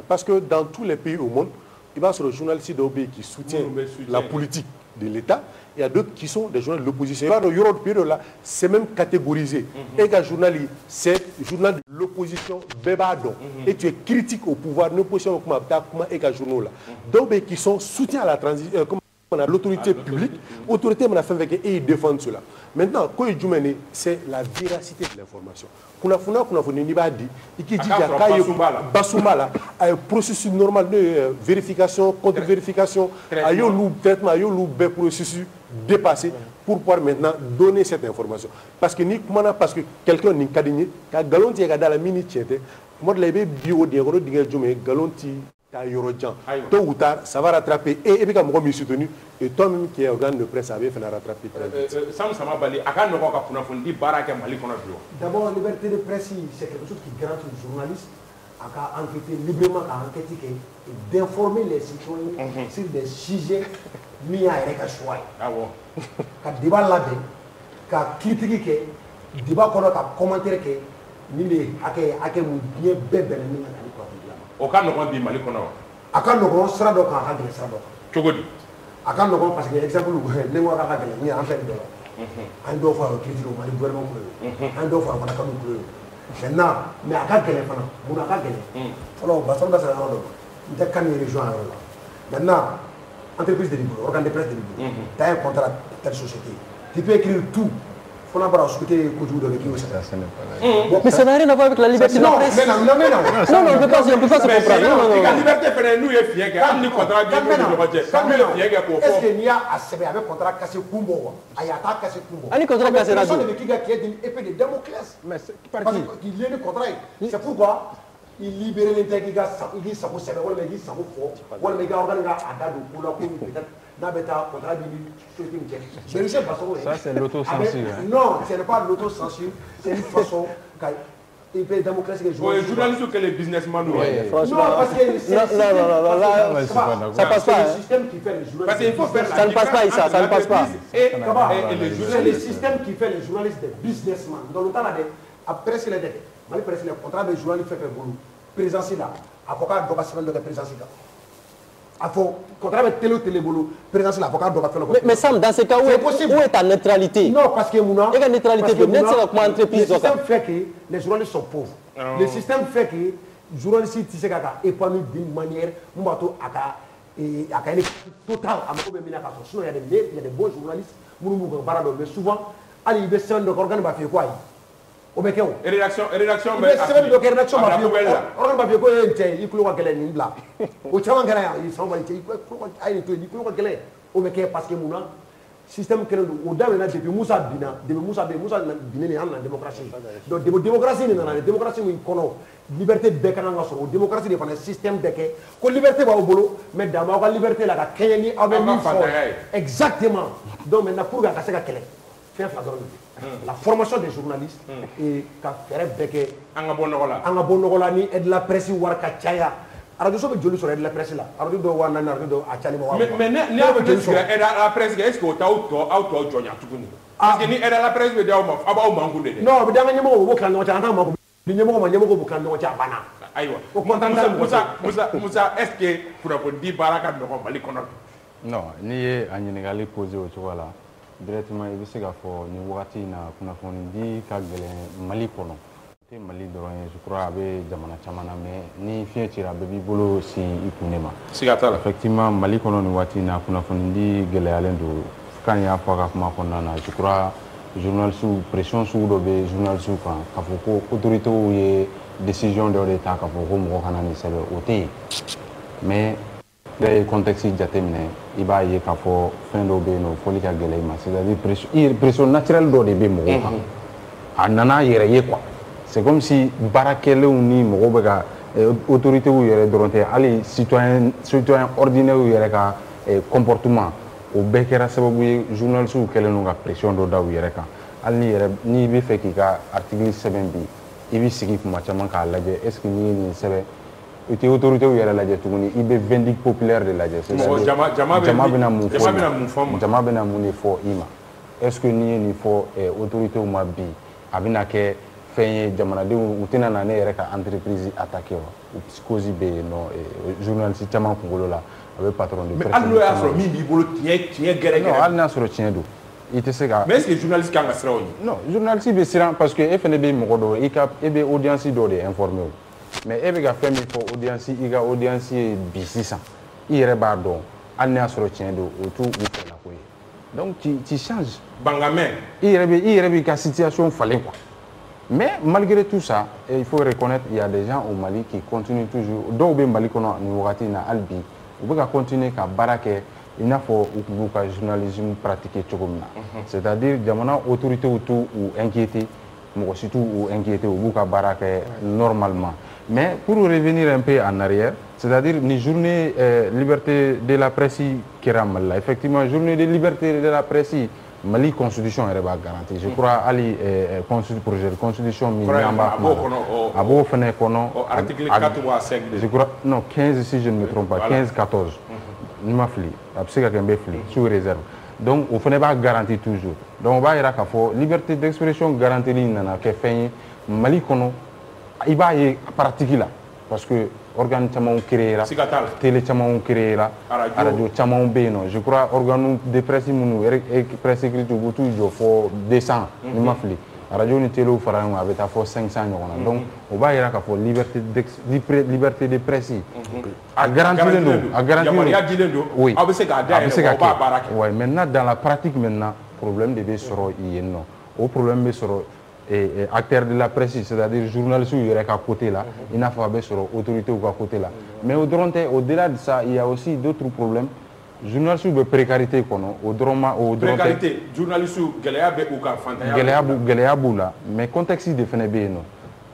parce que dans tous les pays au monde, il y a des journalistes qui soutiennent la politique de l'État. Il y a d'autres qui sont des journalistes de l'opposition. C'est même catégorisé. Et un journaliste, c'est le journal de l'opposition bébadon. Et tu es critique au pouvoir, l'opposition comme un journal là. Donc, qui sont soutiens à la transition, comme à l'autorité publique, autorité et ils défendent cela. Maintenant, c'est la véracité de l'information. Kuna un processus normal de vérification, contre-vérification, traitement, processus dépassé pour pouvoir maintenant donner cette information. Parce que parce que quelqu'un n'est pas digné, quand Galonti est dans la minute, moi je l'ai bio Galonti. Tôt ou tard, ça va rattraper. Et puis, comme je suis soutenu, et toi-même qui es organe de presse, avait fait rattraper. D'abord, la liberté de presse, c'est quelque chose qui garantit aux journalistes à enquêter librement, à enquêter et d'informer les citoyens sur des sujets mis à choix. Quand débat là-dedans, quand critiquer, débat commentaire, ni les bien bébé. O ka nɔgɔn bi Mali kɔnɔ wa? A ka nɔgɔn sira dɔ kan a ka gɛlɛn sira dɔ kan. Cogo di? A ka nɔgɔn parce que exemple ne ko a ka gɛlɛn ni an filɛ nin dɔ la. An dɔw fɔ a ye critique o Mali gouvernement kulo ye. An dɔw fɔ a fana ka n'u kulo ye. maintenant mais a ka gɛlɛn fana mun a ka gɛlɛn fɔlɔ Bassam da sera yɔrɔ dɔ ma n tɛ kan ni région yɔrɔ la maintenant entreprise de b'i bolo organe de presse de b'i bolo tu as un contrat avec telle société tu peux écrire tout fona bara souhaiter kojugu dɔ bɛ k'i y'o sɛbɛn Mais ça n'a rien à voir avec la liberté de la presse. non, on ne peut pas se comprendre. Non. La liberté fɛnɛ n'u ye fiɲɛ kɛ hali ni contrat b'i n'u ni ɲɔgɔn cɛ n'u ye fiɲɛ kɛ k'o fɔ. est-ce que n'i y'a sɛbɛn a bɛ contrat cassé kun bɔ wa ayi a t'a cassé kun bɔ. Ani contrat cassé la personne ne veut k'i ka kɛ d'une épée de Damoclès. Mais parce qu'il lié ni contrat ye c'est pourquoi il libéré tɛ k'i sago sɛbɛn walima i k'i sago fɔ walima i ka organe ka a da don ko la ko peut-être n'a bɛ taa contrat b'i ni société min cɛ. Berger Bassam Ça c'est l'autocensure. non ce n'est pas l'autocensure c'est une façon ka épée Damoclès que o ye journaliste que les businessman n'u ye. non parce que c'est ça passe pas. C'est le système qui fait les journalistes. Parce qu'il faut faire Ça ne passe pas, Issa, ça ne passe pas. Et C'est le système qui fait les journalistes des businessmen. Dans le temps là, après c'est les dettes. Mali presse le contrat de journaliste fait pour présidence là. Avocat doit semaine de présidence là. Il faut contrat de télé bolo présidence là avocat doit faire le. Mais Sam, dans ce cas où est ta neutralité? Non, parce que Mouna. Et la neutralité de net, c'est la comment entreprise. Le système fait que les journalistes sont pauvres. Le système fait que les journalistes tu sais qu'à épanouir d'une manière, on va tout à une total à ma mina ka sinon il y a des bons journalistes munu mu ko barado mais souvent ali be sen de organe ba fi quoi o be kew rédaction be sen de rédaction ba fi organe ba fi ko ente ikulu ko gele ni bla o chama gele ya i samba ite ikulu ko ay to ikulu ko gele o be ke parce que muna système kelen o dawe na depuis Moussa Bina ni an na démocratie donc démocratie ni na démocratie mu kono liberté bɛɛ ka kan ka sɔrɔ o démocratie de fana système bɛɛ kɛ ko liberté b'aw bolo mais dan b'aw ka liberté la ka kɛɲɛ ni aw bɛ min fɔ exactement donc maintenant pour que a ka se ka kɛlɛ fɛn fila dɔrɔn de la formation des journalistes et ka fɛɛrɛ bɛɛ kɛ an ka bɔ nɔgɔ la an ka bɔ nɔgɔ la ni aide de la presse wari ka caya radio so bɛ joli sɔrɔ aide de la presse la radio dɔw waa naani radio dɔw a cayalen ma waa mugan mais ne y'a fɔ joli sɔrɔ aide de la presse est ce que o t'aw tɔ jɔnya tuguni parce que ni aide de la presse bɛ d'aw ma aw b'aw mangun de dɛ non o bɛ d'an ka ɲɛmɔgɔw o b'o tila ɲɔgɔn cɛ an t'an mangun ni ɲɛmɔgɔ ma ɲɛmɔgɔ b'u tila ɲɔgɔn cɛ a banna ayiwa o kuma Musa est ce que kunnafoni baara ka nɔgɔ Mali kɔnɔ Non, n'i ye a ɲininkali posé o cogo la directement i bɛ se k'a fɔ nin wagati in na kunnafoni di ka gɛlɛn Mali kɔnɔ. O tɛ Mali dɔrɔn ye je crois a bɛ jamana caman na mais ni fiɲɛ cira bɛɛ b'i bolo si i kunne ma. Siga t'a la. Effectivement Mali kɔnɔ nin waati in na kunnafoni di gɛlɛyalen don kan y'a fɔ a ka kuma kɔnɔna na je crois journalistes pression sugu dɔ bɛ journalistes kan k'a fɔ ko autorités ye décision dɔ de ta k'a fɔ ko mɔgɔ kana nin sɛbɛn o tɛ yen mais bɛɛ ye contexte jateminɛ i b'a ye k'a fɔ fɛn dɔw bɛ yen nɔ fɔli ka gɛlɛn i ma c'est-à-dire pression naturelle dɔ de bɛ mɔgɔw kan a nana yɛrɛ ye quoi c'est comme si baarakɛlenw ni mɔgɔw bɛ ka autorités yɛrɛ dɔrɔn tɛ hali citoyen ordinaire yɛrɛ ka comportement o bɛɛ kɛra sababu ye journalistes kɛlen don ka pression dɔ da u yɛrɛ kan hali n'i bɛ fɛ k'i ka article sɛbɛn bi i bɛ sigi kuma caman k'a lajɛ est ce que n'i ye nin sɛbɛn i tɛ autorités yɛrɛ lajɛ tuguni i bɛ vindicte populaire de lajɛ jama bɛna mun de fɔ i ma est ce que n'i ye nin fɔ autorités ma bi a bɛna kɛ fɛn ye jamanadenw u tɛna na ne yɛrɛ ka entreprise attaquer wa cause bɛ yen nɔ journaliste caman kunkolo la a bɛ patron de presse mais hali n'o y'a sɔrɔ min b'i bolo tiɲɛ gɛrɛ non hali n'a sɔrɔ tiɲɛ don i tɛ se ka mais est ce que journaliste kan ka siran o ɲɛ non journaliste bɛ siran parce que e fana bɛ mɔgɔ dɔ e bɛ audience dɔ de informer o mais e bɛ ka fɛn min fɔ audience i ka audience ye bi sisan i yɛrɛ b'a dɔn hali n'a sɔrɔ tiɲɛ don o t'u fɛlako ye donc tu changes bangamɛ i yɛrɛ b'i ka situation falen quoi mais malgré tout ça il faut reconnaître il y a des gens au Mali qui continuent toujours dɔw bɛ Mali kɔnɔ nin wagati in na hali bi u bɛ ka continuer ka baara kɛ i n'a fɔ u tun b'u ka journalisme pratiquer cogo min na c'est-à-dire jamana autorités t'u inquiéter mɔgɔ si t'u inquiéter u b'u ka baara kɛ normalement mais pour revenir un peu en arrière c'est-à-dire ni journée liberté de la presse kɛra Mali la effectivement journée de liberté de la presse Mali constitution yɛrɛ b'a garanti je crois hali projet de constitution min n'an b'a kuma a b'o fɛnɛ kɔnɔ article 4 ou 5 je crois non 15 si je ne me trompe pas 15 14 ni ma fili a bɛ se ka kɛ n bɛ fili sous réserve donc o fɛnɛ b'a garanti toujours donc o b'a yira k'a fɔ liberté d'expression garantili nana kɛ fɛn ye Mali kɔnɔ i b'a ye pratique la parce que organe camanw créera télé camanw créera radio camanw bɛ yen nɔ je crois organe de presse minnu presse écrite u b'u t'u jɔ fɔ 200 ni ma fili radio ni télé fara ɲɔgɔn a bɛ taa fɔ 500 ɲɔgɔn na donc o b'a yira k'a fɔ liberté de presse a garantilen don a garantilen don oui a bɛ se k'a da yɛlɛ o b'a baara kɛ ouais maintenant dans la pratique maintenant problème de bɛ sɔrɔ yen nɔ o problème bɛ sɔrɔ acteurs de la presse c'est-à-dire journalistes yɛrɛ ka côté la i n'a fɔ a bɛ sɔrɔ autorités ka côté la mais o dɔrɔn tɛ au-delà de ça il y a aussi d'autres problèmes journalistes bɛ précarité kɔnɔ o dɔrɔn tɛ précarité journalistes gɛlɛya bɛ u kan fantanya gɛlɛya b'u la mais contexte de fana bɛ yen nɔ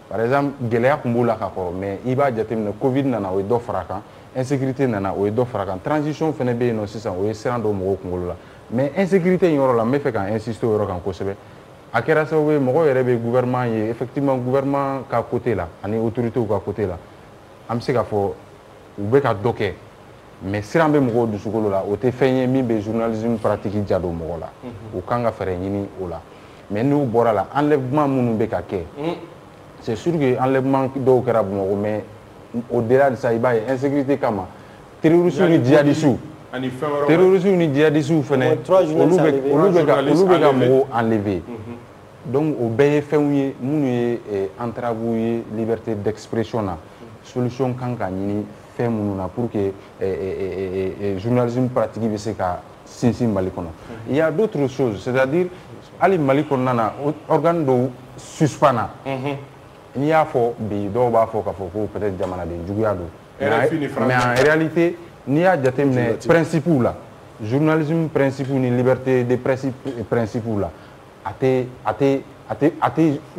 par exemple gɛlɛya tun b'u la ka kɔrɔ mais i b'a jateminɛ covid nana o ye dɔ fara a kan insécurité nana o ye dɔ fara a kan transition fana bɛ yen nɔ sisan o ye siran dɔ mɔgɔw kunkolo la mais insécurité in yɔrɔ la n bɛ fɛ ka insister o yɔrɔ kan kosɛbɛ a kɛra sababu ye mɔgɔw yɛrɛ bɛ gouvernement ye effectivement gouvernement ka côté la ani autorités ka côté la an bɛ se k'a fɔ u bɛ ka dɔ kɛ mais siran bɛ mɔgɔw dusukolo la o tɛ fɛn ye min bɛ journalisme pratique ja don mɔgɔ la u kan ka fɛɛrɛ ɲini o la mais n'u bɔra la enlèvement minnu bɛ ka kɛ c'est sûr que enlèvement dɔw kɛra Bamakɔ mais au-delà de ça i b'a ye insécurité kama terroristes ni djihadistes ni djihadistes fana olu bɛ ka mɔgɔw enlever donc o bɛɛ ye fɛnw ye minnu ye entrave ye liberté d'expression na solution kan ka ɲini fɛn minnu na pour que journalisme pratique bɛ se ka sinsin Mali kɔnɔ il y a d'autres choses c'est-à-dire hali Mali kɔnɔna na organe dɔw suspend na n'i y'a fɔ bi dɔw b'a fɔ k'a fɔ ko peut-être jamanaden juguya don mais en réalité n'i y'a jateminɛ principe la journalisme principe ni liberté de presse principe la a tɛ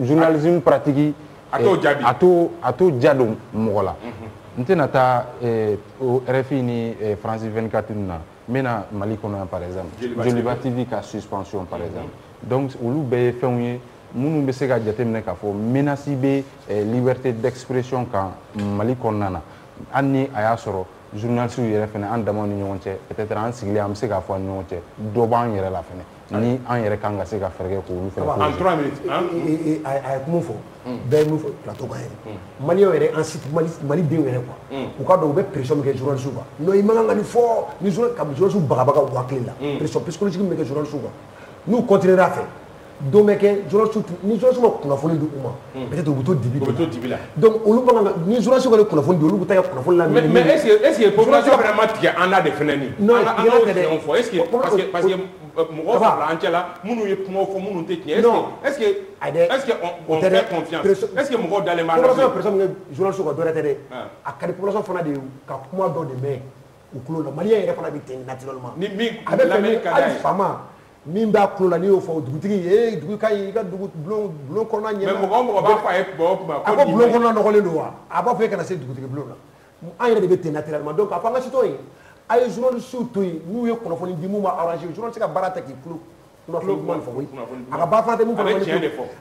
journalisme pratique a t'o ja don mɔgɔ la n tɛna taa RFI ni France 24 na n bɛna Mali kɔnɔ yan par exemple Joliba TV ka suspension par exemple donc olu bɛɛ ye fɛnw ye minnu bɛ se ka jateminɛ k'a fɔ menace bɛ liberté d'expression kan Mali kɔnɔna na hali ni a y'a sɔrɔ journalistes yɛrɛ fana an damaw ni ɲɔgɔn cɛ peut-être an sigilen an bɛ se k'a fɔ an ni ɲɔgɔn cɛ dɔ b'an yɛrɛ la fana ni an yɛrɛ kan ka se ka fɛɛrɛ kɛ k'olu fana en 3 minutes a ye kuma fɔ bɛɛ ye mun fɔ plateau kan yɛrɛ maliyɛnw yɛrɛ malidenw yɛrɛ quoi u ka dɔn u bɛ pression min kɛ journalistes kan non i man kan ka nin fɔ ni journalistes bagabaga u hakili la pression psychologique min bɛ kɛ journalistes kan n'u continuera a fɛ don bɛ kɛ ni journalistes ma kunnafoni di u ma peut-être u bɛ to dibi la donc olu man kan ni journalistes ka kunnafoni di olu bɛ taa ka kunnafoni la mais est-ce que population vraiment tigɛ an na de fana ni non an y'o tiɲɛ fɔ est-ce que parce que mɔgɔ farala an cɛ la minnu ye kuma fɔ minnu tɛ tiɲɛ est-ce que on fait confiance est-ce que mɔgɔw dalen b'a la population pression min kɛ journalistes kan dɔ wɛrɛ tɛ dɛ a ka di population fana de ye ka kuma dɔ de mɛn u tulo la maliyɛn yɛrɛ fana bɛ ten naturellement ni min a bɛ fɛ hali faama min b'a tulo la n'i y'o fɔ dugutigi dugu ka ɲi i ka dugu bulon kɔnɔna ɲɛna mais mɔgɔ b'a fɔ a ye a ko bulon kɔnɔna nɔgɔlen don wa a b'a fɔ e kana se dugutigi bulon na an yɛrɛ de bɛ ten naturellement donc a fɔ an ka citoyen ye a ye journalistes to yen n'u ye kunnafoni di mun b'a arranger journaliste ka baara tɛ k'i tulo kunnafoni ɲuman fɔ koyi a ka baara fana tɛ mun fɔ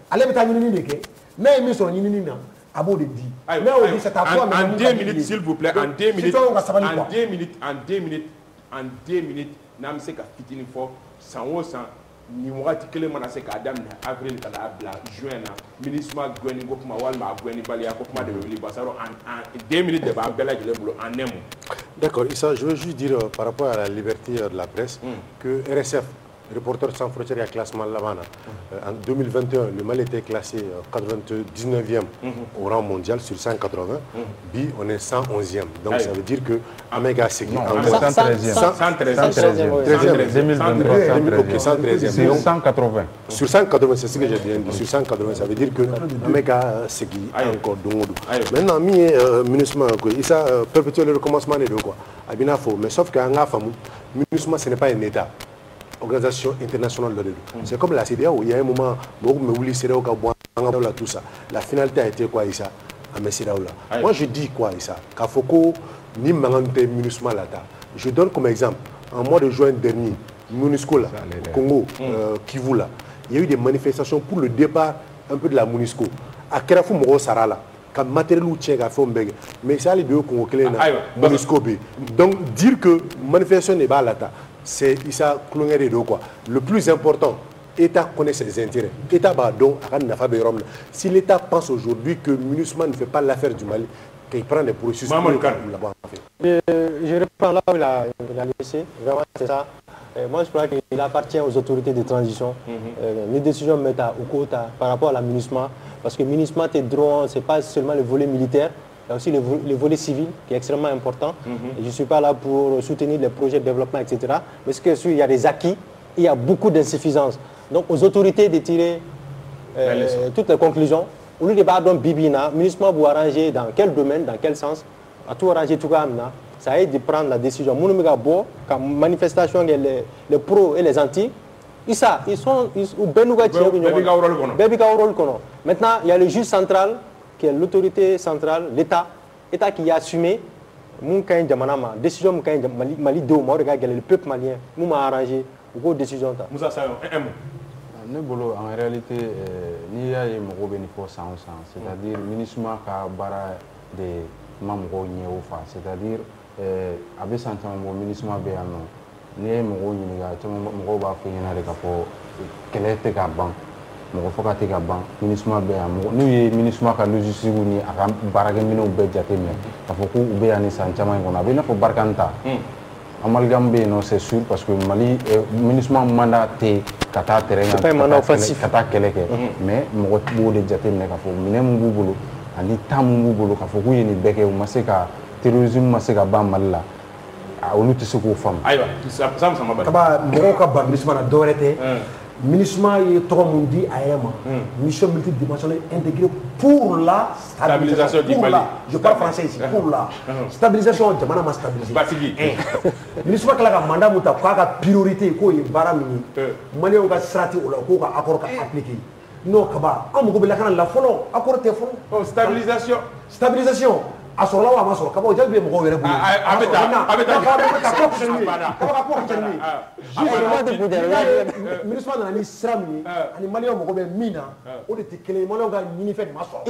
ale bɛ taa ɲinini de kɛ n'a ye min sɔrɔ ɲinini na a b'o de di n'a y'o di c'est à toi en 2 minutes s'il vous plaît en 2 minutes n'an bɛ se ka fitinin fɔ san o san nin wagati kelen mana se k'a daminɛ avril ka n'a bila juin na ministre ma gɛnni ko kuma walima a gɛnni baliya ko kuma de bɛ wuli parce que en 2 minutes de b'an bɛɛ lajɛlen bolo en un mot. D'accord, Issa, je veux juste dire par rapport à la liberté de la presse que RSF, Reporters sans frontières, il y a classement là-bas. En 2021, le Mali était classé 99e au rang mondial sur 180. Bi, on est 111e. Donc ça veut dire que Améga Segui en 113e. 113e. Sur 180. Sur 180, c'est ce que j'ai dit. Sur 180, ça veut dire que Améga Segui encore Dongodou. Maintenant, ministre, Issa perpétue le recommencement de quoi. Mais sauf qu'en Afamou, ministre, ce n'est pas un État. Organisation internationale de l'eau. C'est comme la CEDEAO, il y a un moment où tout ça. La finalité a été quoi, Issa? Moi je dis quoi, Issa? Kafoko, ni mangante MINUSMA là-bas. Je donne comme exemple, en mois de juin dernier, MONUSCO là, Congo, Kivu là, il y a eu des manifestations pour le départ un peu de la MONUSCO. À Kerafou Moro Sarala, comme matériel ou tchèque à Fombeg, mais ça les bio Congo MONUSCO. Donc dire que manifestation n'est pas là-bas. C'est Issa Klongere de quoi. Le plus important, l'État connaît ses intérêts. L'État va donc si l'État pense aujourd'hui que MINUSMA ne fait pas l'affaire du Mali, qu'il prend des processus là-bas. Je reprends là où il a laissé. Vraiment, c'est ça. Moi, je crois qu'il appartient aux autorités de transition. Les décisions mettent au quota par rapport à la MINUSMA. Parce que MINUSMA, tes droits, ce n'est pas seulement le volet militaire, il y a aussi le volet civil qui est extrêmement important. Et je ne suis pas là pour soutenir les projets de développement, etc. Mais ce que il y a des acquis, il y a beaucoup d'insuffisances. Donc, aux autorités de tirer toutes les conclusions. Au lieu de battre Bibina, MINUSMA vous arranger dans quel domaine, dans quel sens, à tout arranger tout comme ça. Ça aide de prendre la décision. Comme manifestation, les pros et les anti, ils sont maintenant, il y a le juge central, qui est l'autorité centrale, l'État qui a assumé la décision le peuple malien, nous m'a arrangé, une décision. Moussa Sayon, en réalité, il y a des c'est-à-dire le ministre de Mamgo c'est-à-dire abe santan mo ministre be yanno ne mo ni ga to mo ba fo yana de ka fo kele te ka ban mo fo ka te ka ban ministre be yanno no ye ministre ka logistique ni aka barage mino be jate me ka fo ku be yani san chama ngona be na fo barkanta amalgam be no c'est sûr parce que Mali ministre mandat te kata terrain kata kele ke mais mo bo de jate me ka fo minem bu bulu ani tamu bu bulu ka fo ku yeni beke o maseka terrorisme ma se ka ban Mali la olu tɛ se k'o faamu. Ayiwa sama sama bari. Kaba mɔgɔw ka ban MINUSMA na dɔwɛrɛ tɛ. MINUSMA ye tɔgɔ mun di a yɛrɛ ma. Mission multidimensionnelle intégrée pour la stabilisation du Mali. Je parle français ici. Pour la stabilisation jamana ma stabiliser. Basigi. MINUSMA kila ka mandat mun ta k'a ka priorité k'o ye baara min ye. Maliyɛnw ka sira tɛ o la k'o ka accord ka appliquer. N'o kaba an mago bɛ lakana la fɔlɔ accord tɛ fɔlɔ. Stabilisation. A sɔrɔla wa a ma sɔrɔ kaba o jaabi bɛ mɔgɔw yɛrɛ bolo. A bɛ taa MINUSMA nana ni sira min ye ani maliyɛnw mago bɛ min na o de tɛ kelen ye maliyɛnw ka ɲinifɛn de ma sɔrɔ.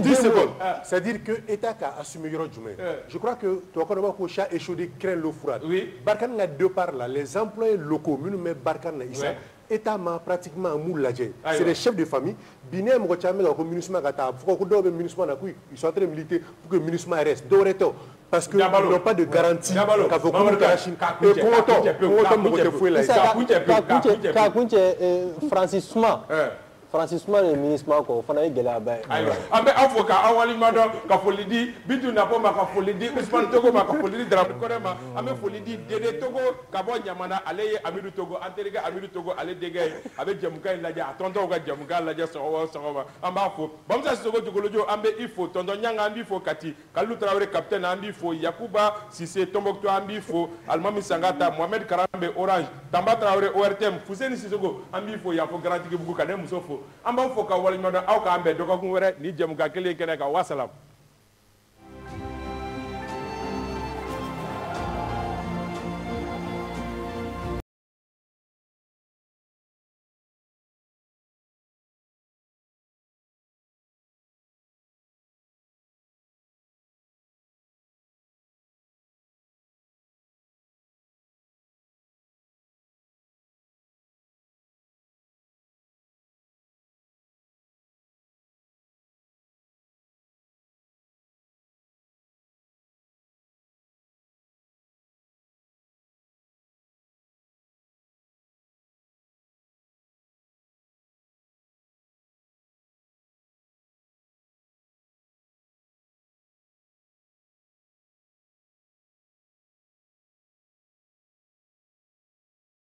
10 secondes. C'est-à-dire que l'État a assumé yɔrɔ jumɛn. Je crois que tubabu ko chat échaudé craint l'eau froide. Barkhane na deux parts là les employés locaux minnu bɛ Barkhane na isa État m'a pratiquement mou lajɛ. C'est des chefs de famille. Biné mɔgɔ caman bɛ ka ko MINUSMA ka taa fɔ ko dɔw bɛ MINUSMA na ils sont en train de militer pour que MINUSMA reste. Dɔwɛrɛ tɛ parce que ils n'ont pas de garantie k'a fɔ ko kɛra Chine. Et kɔngɔtɔ mɔgɔ tɛ foyi la. K'a kun cɛ Francis Suma le MINUSMA ko fana ye gɛlɛyaba ye. Ayiwa an bɛ aw fo k'aw waleɲumandɔn ka foli di Bintu Nafɔ ma ka foli di Ousmane Togo ma ka foli di Dramane Kɔnɛ ma an bɛ foli di Dede Togo ka bɔ Ɲamana ale ye Amidu Togo an terikɛ Amidu Togo ale denkɛ ye a bɛ jɛmukan in lajɛ a tɔntɔnw ka jɛmukan lajɛ sɔgɔma o sɔgɔma an b'a fo Bamusa Sisoko Jogolojo an bɛ i fo tonton Ɲanga an b'i fo Kati Kalilu Tarawele capitaine an b'i fo Yakuba Sise Tombouctou an b'i fo Alimami Sangata Mohamed Karambe Orange Tamba Tarawele ORTM Fuseni Sisoko an b'i fo yan fo Grand Tigibugu ka ne muso fo an b'aw fo ka waleɲumandɔn aw k'an bɛn dɔgɔkun wɛrɛ ni jɛmukan kelen kɛnɛ kan wassalam.